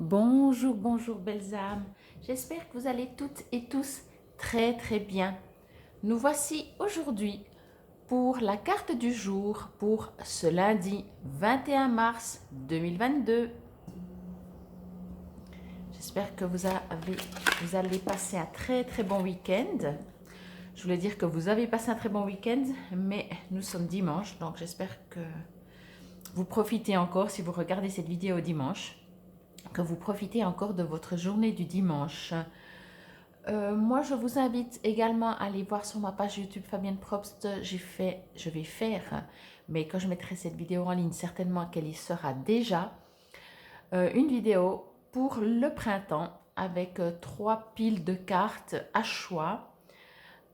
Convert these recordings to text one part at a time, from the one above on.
Bonjour, bonjour belles âmes. J'espère que vous allez toutes et tous très très bien. Nous voici aujourd'hui pour la carte du jour pour ce lundi 21 mars 2022. J'espère que vous allez passer un très très bon week-end. Je voulais dire que vous avez passé un très bon week-end, mais nous sommes dimanche, donc j'espère que vous profitez encore si vous regardez cette vidéo dimanche, que vous profitez encore de votre journée du dimanche. Moi, je vous invite également à aller voir sur ma page YouTube Fabienne Probst. Je vais faire, mais quand je mettrai cette vidéo en ligne, certainement qu'elle y sera déjà, une vidéo pour le printemps avec 3 piles de cartes à choix.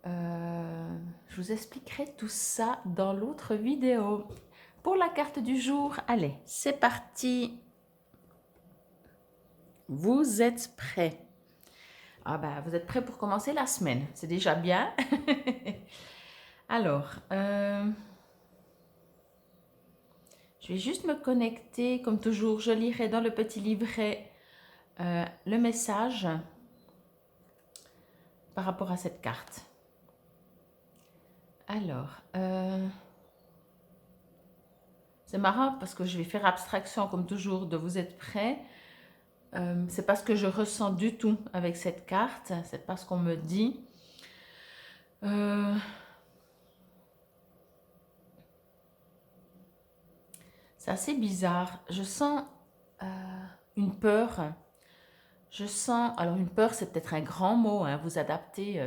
Je vous expliquerai tout ça dans l'autre vidéo. Pour la carte du jour, allez, c'est parti. Vous êtes prêts? Ah ben, vous êtes prêts pour commencer la semaine, c'est déjà bien. Alors, je vais juste me connecter, comme toujours, je lirai dans le petit livret le message par rapport à cette carte. Alors, c'est marrant parce que je vais faire abstraction, comme toujours, de vous êtes prêts. C'est pas ce que je ressens du tout avec cette carte, c'est pas ce qu'on me dit. C'est assez bizarre. Je sens une peur. Je sens, alors une peur c'est peut-être un grand mot, hein, vous adaptez.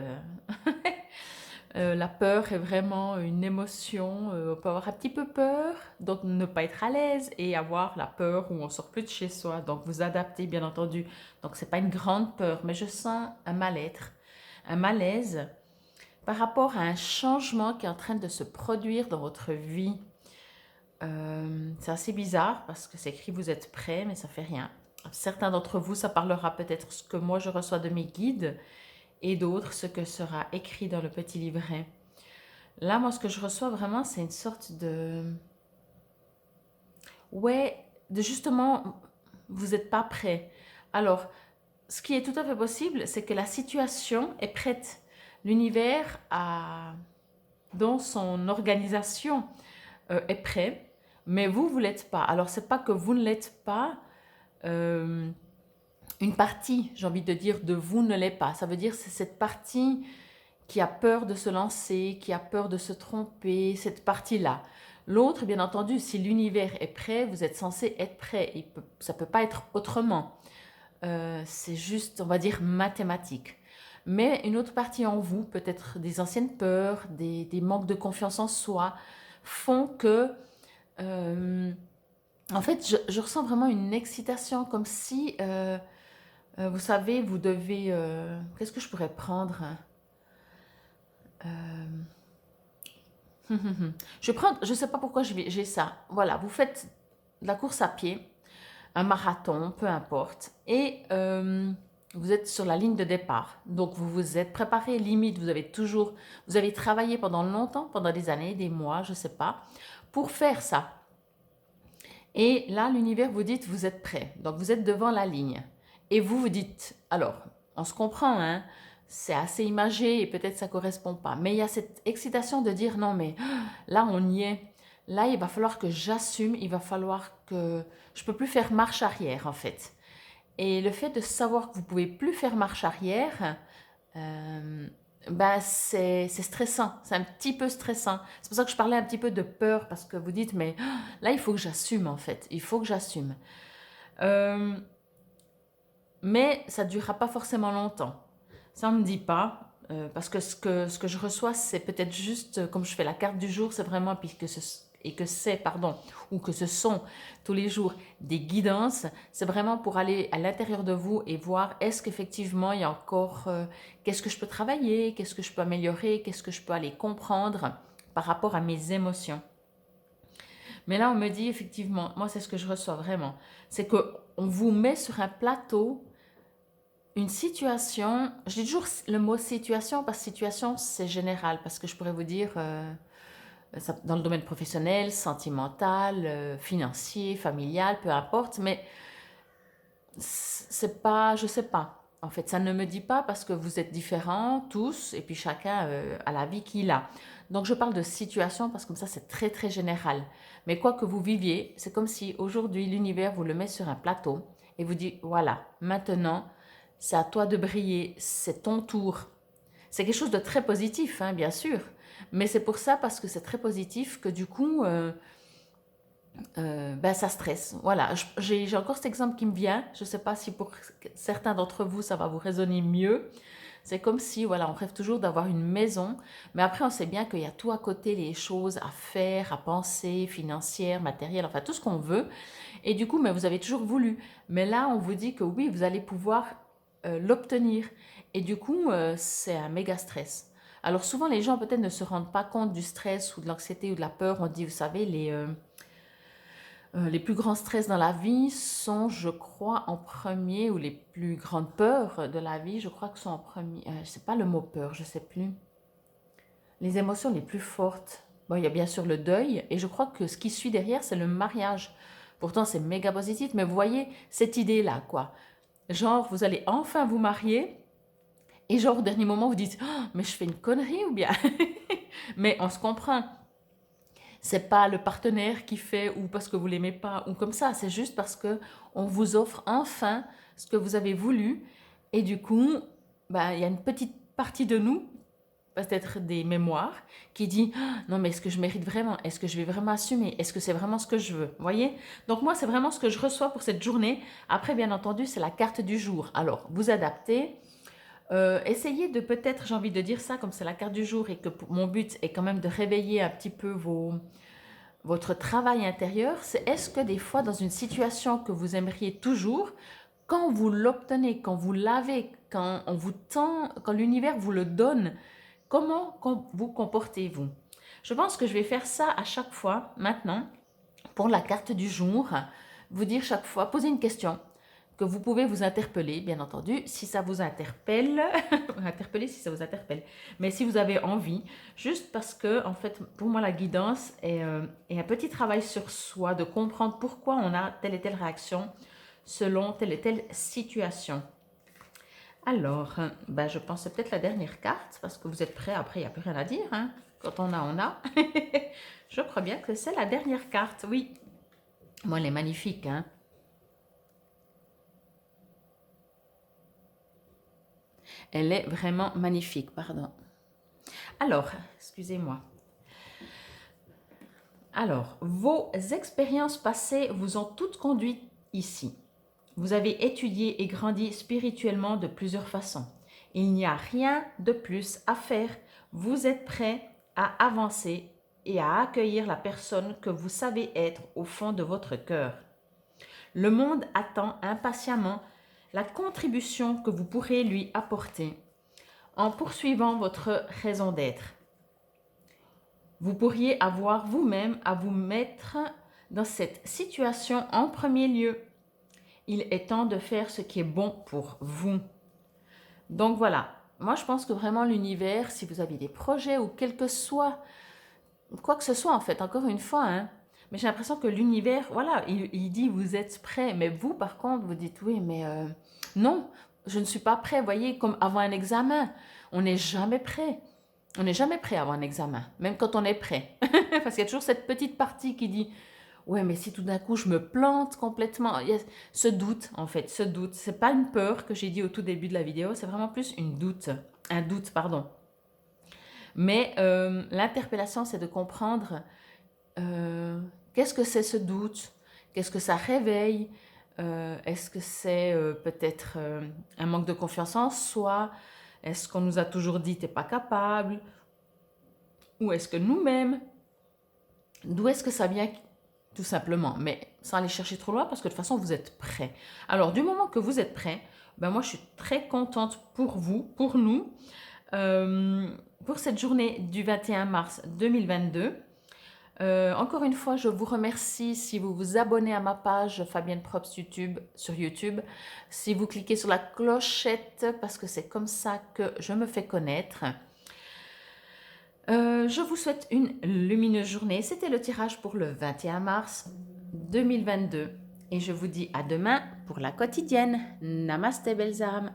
La peur est vraiment une émotion, on peut avoir un petit peu peur, donc ne pas être à l'aise et avoir la peur où on sort plus de chez soi, donc vous adaptez bien entendu. Donc c'est pas une grande peur, mais je sens un mal-être, un malaise par rapport à un changement qui est en train de se produire dans votre vie. C'est assez bizarre parce que c'est écrit vous êtes prêts, mais ça fait rien. Certains d'entre vous, ça parlera peut-être ce que moi je reçois de mes guides et d'autres ce que sera écrit dans le petit livret. Là, moi, ce que je reçois vraiment, c'est une sorte de... Ouais, de justement, vous n'êtes pas prêt. Alors, ce qui est tout à fait possible, c'est que la situation est prête. L'univers dans son organisation est prêt, mais vous ne l'êtes pas. Alors, c'est pas que vous ne l'êtes pas, une partie, j'ai envie de dire, de vous ne l'est pas. Ça veut dire c'est cette partie qui a peur de se lancer, qui a peur de se tromper, cette partie-là. L'autre, bien entendu, si l'univers est prêt, vous êtes censé être prêt. Ça ne peut pas être autrement. C'est juste, on va dire, mathématique. Mais une autre partie en vous, peut-être des anciennes peurs, des manques de confiance en soi, font que... en fait, je ressens vraiment une excitation, comme si, vous savez, vous devez... qu'est-ce que je pourrais prendre? Je sais pas pourquoi j'ai ça. Voilà, vous faites de la course à pied, un marathon, peu importe, et vous êtes sur la ligne de départ. Donc vous vous êtes préparé, limite, vous avez travaillé pendant longtemps, pendant des années, des mois, je sais pas, pour faire ça. Et là, l'univers vous dit, vous êtes prêt. Donc vous êtes devant la ligne. Et vous vous dites, alors, on se comprend, hein, c'est assez imagé et peut-être ça correspond pas. Mais il y a cette excitation de dire, non mais là on y est. Là il va falloir que j'assume, il va falloir que... Je peux plus faire marche arrière en fait. Et le fait de savoir que vous pouvez plus faire marche arrière, ben c'est stressant, c'est un petit peu stressant. C'est pour ça que je parlais un petit peu de peur, parce que vous dites, mais là, il faut que j'assume en fait, il faut que j'assume. Mais ça ne durera pas forcément longtemps. Ça, on ne me dit pas, parce que ce que je reçois, c'est peut-être juste, comme je fais la carte du jour, c'est vraiment, ou que ce sont tous les jours des guidances, c'est vraiment pour aller à l'intérieur de vous et voir est-ce qu'effectivement il y a encore, qu'est-ce que je peux travailler, qu'est-ce que je peux améliorer, qu'est-ce que je peux aller comprendre par rapport à mes émotions. Mais là, on me dit effectivement, moi c'est ce que je reçois vraiment, c'est qu'on vous met sur un plateau une situation, je dis toujours le mot situation parce que situation c'est général, parce que je pourrais vous dire dans le domaine professionnel, sentimental, financier, familial, peu importe, mais c'est pas, je sais pas. En fait, ça ne me dit pas parce que vous êtes différents tous et puis chacun a la vie qu'il a. Donc je parle de situation parce que comme ça c'est très très général. Mais quoi que vous viviez, c'est comme si aujourd'hui l'univers vous le met sur un plateau et vous dit voilà, maintenant c'est à toi de briller, c'est ton tour. C'est quelque chose de très positif, hein, bien sûr. Mais c'est pour ça, parce que c'est très positif, que du coup, ben, ça stresse. Voilà, j'ai encore cet exemple qui me vient. Je ne sais pas si pour certains d'entre vous, ça va vous résonner mieux. C'est comme si, voilà, on rêve toujours d'avoir une maison, mais après, on sait bien qu'il y a tout à côté, les choses à faire, à penser, financières, matérielles, enfin, tout ce qu'on veut. Et du coup, mais vous avez toujours voulu. Mais là, on vous dit que oui, vous allez pouvoir l'obtenir. Et du coup, c'est un méga stress. Alors souvent, les gens peut-être ne se rendent pas compte du stress ou de l'anxiété ou de la peur. On dit, vous savez, les plus grands stress dans la vie sont, je crois, en premier, ou les plus grandes peurs de la vie, je crois que sont en premier. Je ne sais pas le mot peur, je ne sais plus. Les émotions les plus fortes. Bon, il y a bien sûr le deuil, et je crois que ce qui suit derrière, c'est le mariage. Pourtant, c'est méga positif, mais vous voyez cette idée-là, quoi. Genre, vous allez enfin vous marier, et genre, au dernier moment, vous dites oh, mais je fais une connerie ou bien Mais on se comprend. C'est pas le partenaire qui fait ou parce que vous l'aimez pas ou comme ça. C'est juste parce que on vous offre enfin ce que vous avez voulu. Et du coup, ben, il y a une petite partie de nous, peut-être des mémoires, qui dit ah, non, mais est-ce que je mérite vraiment? Est-ce que je vais vraiment assumer? Est-ce que c'est vraiment ce que je veux? Vous voyez? Donc, moi, c'est vraiment ce que je reçois pour cette journée. Après, bien entendu, c'est la carte du jour. Alors, vous adaptez. Essayez de peut-être, j'ai envie de dire ça, comme c'est la carte du jour et que mon but est quand même de réveiller un petit peu votre travail intérieur, c'est est-ce que des fois dans une situation que vous aimeriez toujours, quand vous l'obtenez, quand vous l'avez, quand on vous tend, quand l'univers vous le donne, comment vous comportez-vous? Je pense que je vais faire ça à chaque fois maintenant pour la carte du jour, vous dire chaque fois, poser une question que vous pouvez vous interpeller, bien entendu, si ça vous interpelle, interpeller si ça vous interpelle, mais si vous avez envie, juste parce que, en fait, pour moi, la guidance est un petit travail sur soi, de comprendre pourquoi on a telle et telle réaction selon telle et telle situation. Alors, ben, je pense que c'est peut-être la dernière carte, parce que vous êtes prêts, après il n'y a plus rien à dire, hein. Quand on a, on a. Je crois bien que c'est la dernière carte, oui. Moi, elle est magnifique, hein. Elle est vraiment magnifique, pardon. Alors, excusez-moi. Alors, vos expériences passées vous ont toutes conduit ici. Vous avez étudié et grandi spirituellement de plusieurs façons. Il n'y a rien de plus à faire. Vous êtes prêt à avancer et à accueillir la personne que vous savez être au fond de votre cœur. Le monde attend impatiemment la contribution que vous pourrez lui apporter en poursuivant votre raison d'être. Vous pourriez avoir vous-même à vous mettre dans cette situation en premier lieu. Il est temps de faire ce qui est bon pour vous. Donc voilà, moi je pense que vraiment l'univers, si vous avez des projets ou quel que soit, quoi que ce soit en fait, encore une fois, hein, mais j'ai l'impression que l'univers, voilà, il dit vous êtes prêt, mais vous par contre vous dites oui, mais non, je ne suis pas prêt, vous voyez, comme avant un examen, on n'est jamais prêt. On n'est jamais prêt avant un examen, même quand on est prêt. Parce qu'il y a toujours cette petite partie qui dit ouais, mais si tout d'un coup je me plante complètement, il y a ce doute en fait, ce doute. C'est pas une peur que j'ai dit au tout début de la vidéo, c'est vraiment plus un doute, pardon. Mais l'interpellation, c'est de comprendre qu'est-ce que c'est ce doute, qu'est-ce que ça réveille, est-ce que c'est peut-être un manque de confiance en soi, est-ce qu'on nous a toujours dit t'es pas capable, ou est-ce que nous-mêmes, d'où est-ce que ça vient tout simplement, mais sans aller chercher trop loin parce que de toute façon vous êtes prêts. Alors du moment que vous êtes prêts, ben moi je suis très contente pour vous, pour nous, pour cette journée du 21 mars 2022. Encore une fois, je vous remercie si vous vous abonnez à ma page Fabienne Props YouTube sur YouTube, si vous cliquez sur la clochette parce que c'est comme ça que je me fais connaître. Je vous souhaite une lumineuse journée. C'était le tirage pour le 21 mars 2022. et je vous dis à demain pour la quotidienne. Namasté, belles âmes.